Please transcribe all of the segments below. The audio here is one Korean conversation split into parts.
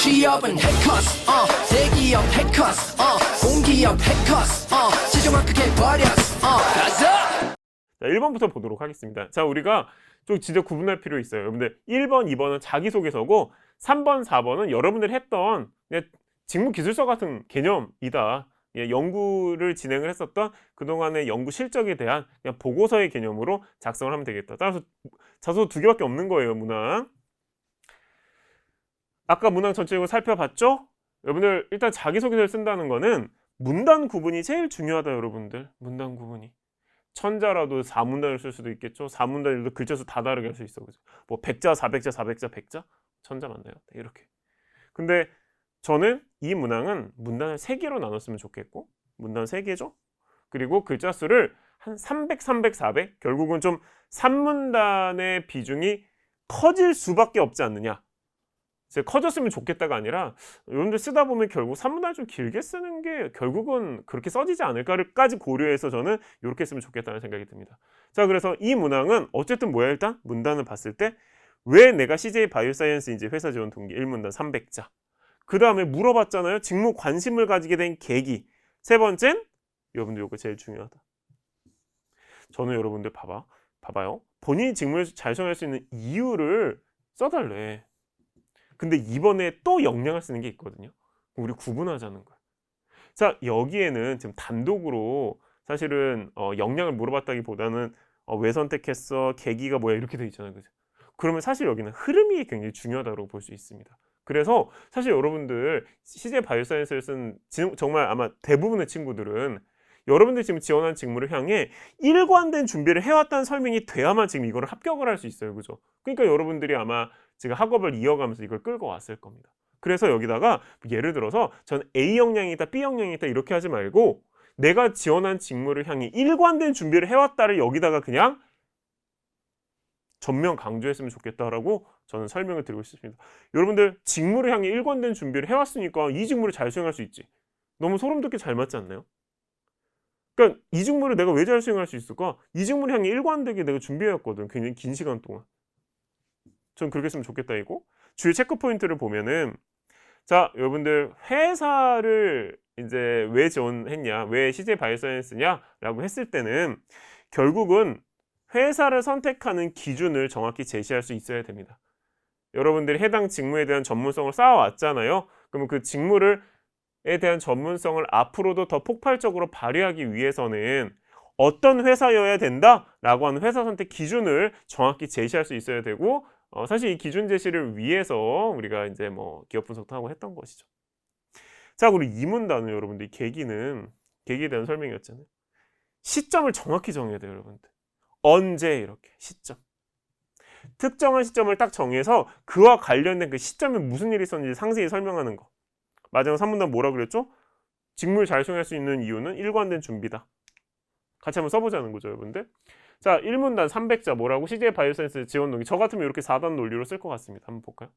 취업은 해커스 대기업 해커스 공기업 해커스 시정학 크게 버렸어 가자. 자, 1번부터 보도록 하겠습니다. 자, 우리가 좀 진짜 구분할 필요 있어요. 여러분들 1번, 2번은 자기소개서고 3번, 4번은 여러분들이 했던 그냥 직무기술서 같은 개념이다. 예, 연구를 진행을 했었던 그동안의 연구 실적에 대한 그냥 보고서의 개념으로 작성을 하면 되겠다. 따라서 자소 2개밖에 없는 거예요, 문항. 아까 문항 전체적으로 살펴봤죠? 여러분들 일단 자기소개서를 쓴다는 거는 문단 구분이 제일 중요하다, 여러분들. 문단 구분이. 천자라도 4문단을 쓸 수도 있겠죠. 4문단에도 글자 수 다 다르게 할 수 있어. 그죠? 뭐 100자, 400자, 400자, 100자? 천자 맞나요? 네, 이렇게. 근데 저는 이 문항은 문단을 3개로 나눴으면 좋겠고, 문단 3개죠? 그리고 글자 수를 한 300, 300, 400? 결국은 좀 3문단의 비중이 커질 수밖에 없지 않느냐. 커졌으면 좋겠다가 아니라 여러분들 쓰다 보면 결국 3문단을 좀 길게 쓰는 게 결국은 그렇게 써지지 않을까를,까지 고려해서 저는 이렇게 쓰면 좋겠다는 생각이 듭니다. 자, 그래서 이 문항은 어쨌든 뭐야, 일단 문단을 봤을 때 왜 내가 CJ 바이오사이언스 이제 회사 지원 동기 1문단 300자. 그 다음에 물어봤잖아요. 직무 관심을 가지게 된 계기. 세 번째는 여러분들 이거 제일 중요하다. 저는 여러분들 봐봐요. 본인이 직무를 잘 수행할 수 있는 이유를 써달래. 근데 이번에 또 역량을 쓰는 게 있거든요. 우리 구분하자는 거야. 자, 여기에는 지금 단독으로 사실은 역량을 물어봤다기보다는 왜 선택했어? 계기가 뭐야? 이렇게 돼 있잖아요. 그죠? 그러면 사실 여기는 흐름이 굉장히 중요하다고 볼 수 있습니다. 그래서 사실 여러분들 CJ 바이오사이언스를 쓴 정말 아마 대부분의 친구들은 여러분들이 지금 지원한 직무를 향해 일관된 준비를 해왔다는 설명이 돼야만 지금 이거를 합격을 할 수 있어요. 그죠? 그러니까 여러분들이 아마 지금 학업을 이어가면서 이걸 끌고 왔을 겁니다. 그래서 여기다가 예를 들어서 전 A 역량이 있다, B 역량이 있다 이렇게 하지 말고 내가 지원한 직무를 향해 일관된 준비를 해왔다를 여기다가 그냥 전면 강조했으면 좋겠다라고 저는 설명을 드리고 싶습니다. 여러분들 직무를 향해 일관된 준비를 해왔으니까 이 직무를 잘 수행할 수 있지. 너무 소름 돋게 잘 맞지 않나요? 그러니까 이 직무를 내가 왜 잘 수행할 수 있을까? 이 직무를 향해 일관되게 내가 준비해왔거든. 굉장히 긴 시간 동안. 전 그렇게 했으면 좋겠다 이거. 주요 체크 포인트를 보면은 자, 여러분들 회사를 이제 왜 지원했냐, 왜 CJ 바이오사이언스냐라고 했을 때는 결국은 회사를 선택하는 기준을 정확히 제시할 수 있어야 됩니다. 여러분들이 해당 직무에 대한 전문성을 쌓아왔잖아요. 그러면 그 직무에 대한 전문성을 앞으로도 더 폭발적으로 발휘하기 위해서는 어떤 회사여야 된다라고 하는 회사 선택 기준을 정확히 제시할 수 있어야 되고 사실 이 기준 제시를 위해서 우리가 이제 뭐 기업 분석도 하고 했던 것이죠. 자, 그리고 이 문단은 여러분들 계기에 대한 설명이었잖아요. 시점을 정확히 정해야 돼요, 여러분들. 언제 이렇게 시점. 특정한 시점을 딱 정해서 그와 관련된 그 시점에 무슨 일이 있었는지 상세히 설명하는 거. 마지막 3문단 뭐라 그랬죠? 직무를 잘 수행할 수 있는 이유는 일관된 준비다. 같이 한번 써보자는 거죠, 여러분들. 자, 1문단 300자 뭐라고? CJ 바이오사이언스 지원 동기. 저 같으면 이렇게 4단 논리로 쓸 것 같습니다. 한번 볼까요?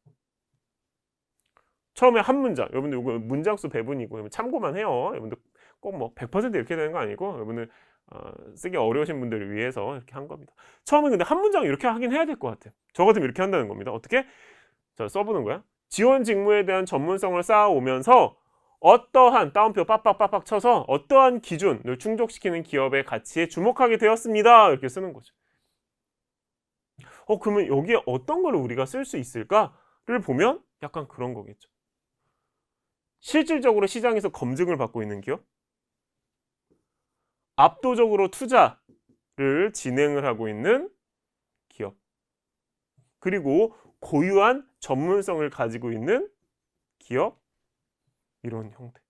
처음에 한 문장. 여러분들 이거 문장수 배분이고 참고만 해요. 여러분들 꼭 뭐 100% 이렇게 되는 거 아니고 여러분들 쓰기 어려우신 분들을 위해서 이렇게 한 겁니다. 처음에 근데 한 문장 이렇게 하긴 해야 될 것 같아요. 저 같으면 이렇게 한다는 겁니다. 어떻게? 자, 써보는 거야. 지원 직무에 대한 전문성을 쌓아오면서 어떠한 따옴표 빡빡빡빡 쳐서 어떠한 기준을 충족시키는 기업의 가치에 주목하게 되었습니다. 이렇게 쓰는 거죠. 그러면 여기에 어떤 걸 우리가 쓸 수 있을까를 보면 약간 그런 거겠죠. 실질적으로 시장에서 검증을 받고 있는 기업, 압도적으로 투자를 진행을 하고 있는 기업, 그리고 고유한 전문성을 가지고 있는 기업, 이런 형태.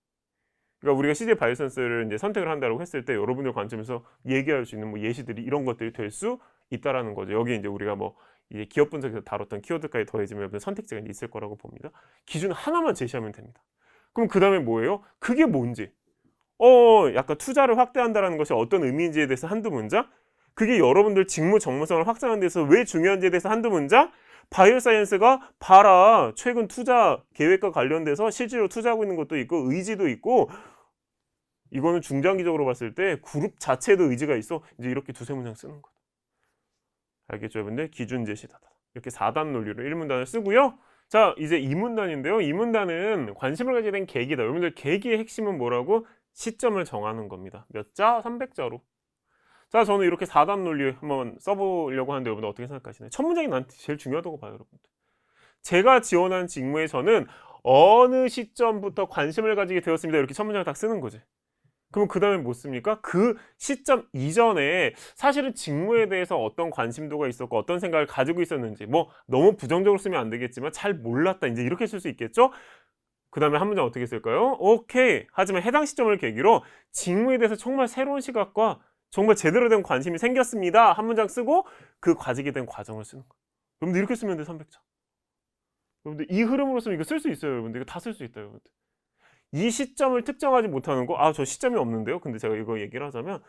그러니까 우리가 CJ 바이오사이언스를 이제 선택을 한다고 했을 때 여러분들 관점에서 얘기할 수 있는 뭐 예시들이 이런 것들이 될 수 있다라는 거죠. 여기 이제 우리가 뭐 이제 기업 분석에서 다뤘던 키워드까지 더해지면 여러분 선택지가 있을 거라고 봅니다. 기준 하나만 제시하면 됩니다. 그럼 그 다음에 뭐예요? 그게 뭔지. 약간 투자를 확대한다는 것이 어떤 의미인지에 대해서 한두 문장? 그게 여러분들 직무 전문성을 확장하는 데서 왜 중요한지에 대해서 한두 문장? 바이오사이언스가 봐라, 최근 투자 계획과 관련돼서 실제로 투자하고 있는 것도 있고 의지도 있고 이거는 중장기적으로 봤을 때 그룹 자체에도 의지가 있어. 이제 이렇게 두세 문장 쓰는 거다. 알겠죠, 여러분들? 기준 제시다. 이렇게 4단 논리로 1문단을 쓰고요. 자, 이제 이 문단인데요. 이 문단은 관심을 가지게 된 계기다. 여러분들 계기의 핵심은 뭐라고? 시점을 정하는 겁니다. 몇 자? 300자로. 자, 저는 이렇게 4단 논리 한번 써보려고 하는데 여러분들 어떻게 생각하시나요? 첫 문장이 나한테 제일 중요하다고 봐요, 여러분들. 제가 지원한 직무에 저는 어느 시점부터 관심을 가지게 되었습니다. 이렇게 첫 문장을 딱 쓰는 거지. 그럼 그 다음에 뭐 씁니까? 그 시점 이전에 사실은 직무에 대해서 어떤 관심도가 있었고 어떤 생각을 가지고 있었는지, 뭐 너무 부정적으로 쓰면 안 되겠지만 잘 몰랐다, 이제 이렇게 쓸 수 있겠죠? 그 다음에 한 문장 어떻게 쓸까요? 오케이. 하지만 해당 시점을 계기로 직무에 대해서 정말 새로운 시각과 정말 제대로 된 관심이 생겼습니다. 한 문장 쓰고 그 가지게 된 과정을 쓰는 거예요. 여러분들 이렇게 쓰면 돼, 300자. 여러분들 이 흐름으로 쓰면 이거 쓸 수 있어요, 여러분들. 이거 다 쓸 수 있다, 여러분들. 이 시점을 특정하지 못하는 거, 아, 저 시점이 없는데요? 근데 제가 이거 얘기를 하자면,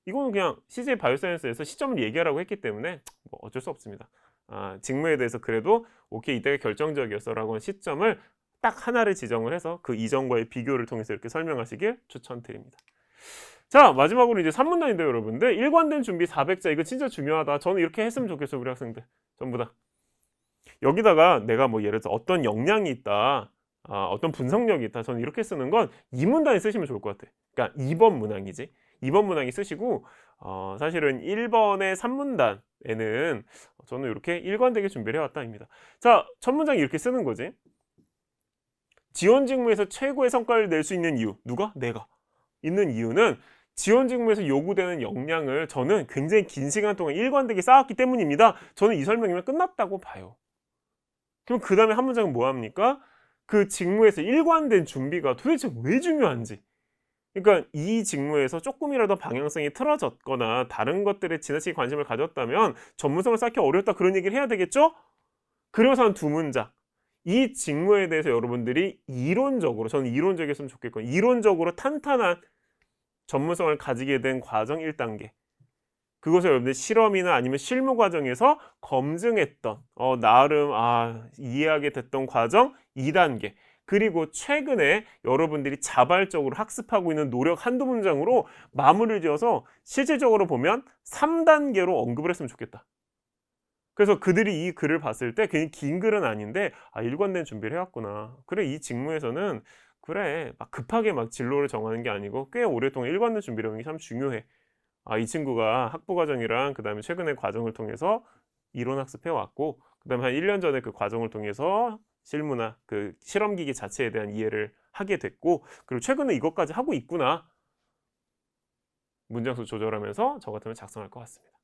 이거는 그냥 CJ 바이오사이언스에서 시점을 얘기하라고 했기 때문에 뭐 어쩔 수 없습니다. 아, 직무에 대해서 그래도 오케이, 이때가 결정적이었어 라고 하는 시점을 딱 하나를 지정을 해서 그 이전과의 비교를 통해서 이렇게 설명하시길 추천드립니다. 자, 마지막으로 이제 3문단인데요, 여러분들. 일관된 준비 400자, 이거 진짜 중요하다. 저는 이렇게 했으면 좋겠어요, 우리 학생들. 전부 다. 여기다가 내가 뭐 예를 들어서 어떤 역량이 있다, 어떤 분석력이 있다, 저는 이렇게 쓰는 건 이 문단에 쓰시면 좋을 것 같아요. 그러니까 2번 문항이지. 2번 문항이 쓰시고 사실은 1번의 3문단에는 저는 이렇게 일관되게 준비를 해왔다입니다. 자, 첫 문장이 이렇게 쓰는 거지. 지원 직무에서 최고의 성과를 낼 수 있는 이유. 누가? 내가. 있는 이유는 지원 직무에서 요구되는 역량을 저는 굉장히 긴 시간 동안 일관되게 쌓았기 때문입니다. 저는 이 설명이면 끝났다고 봐요. 그럼 그 다음에 한 문장은 뭐 합니까? 그 직무에서 일관된 준비가 도대체 왜 중요한지. 그러니까 이 직무에서 조금이라도 방향성이 틀어졌거나 다른 것들에 지나치게 관심을 가졌다면 전문성을 쌓기 어렵다, 그런 얘기를 해야 되겠죠? 그래서 한 두 문장. 이 직무에 대해서 여러분들이 이론적으로, 저는 이론적이었으면 좋겠거든요. 이론적으로 탄탄한 전문성을 가지게 된 과정 1단계. 그것을 여러분들 실험이나 아니면 실무 과정에서 검증했던 나름 이해하게 됐던 과정 2단계. 그리고 최근에 여러분들이 자발적으로 학습하고 있는 노력 한두 문장으로 마무리를 지어서 실질적으로 보면 3단계로 언급을 했으면 좋겠다. 그래서 그들이 이 글을 봤을 때 괜히 긴 글은 아닌데 일관된 준비를 해왔구나. 그래, 이 직무에서는 그래 막 급하게 막 진로를 정하는 게 아니고 꽤 오랫동안 일관된 준비를 하는 게 참 중요해. 이 친구가 학부 과정이랑 그 다음에 최근의 과정을 통해서 이론 학습해 왔고, 그 다음에 한 1년 전에 그 과정을 통해서 실무나 그 실험기기 자체에 대한 이해를 하게 됐고, 그리고 최근에 이것까지 하고 있구나. 문장수 조절하면서 저 같으면 작성할 것 같습니다.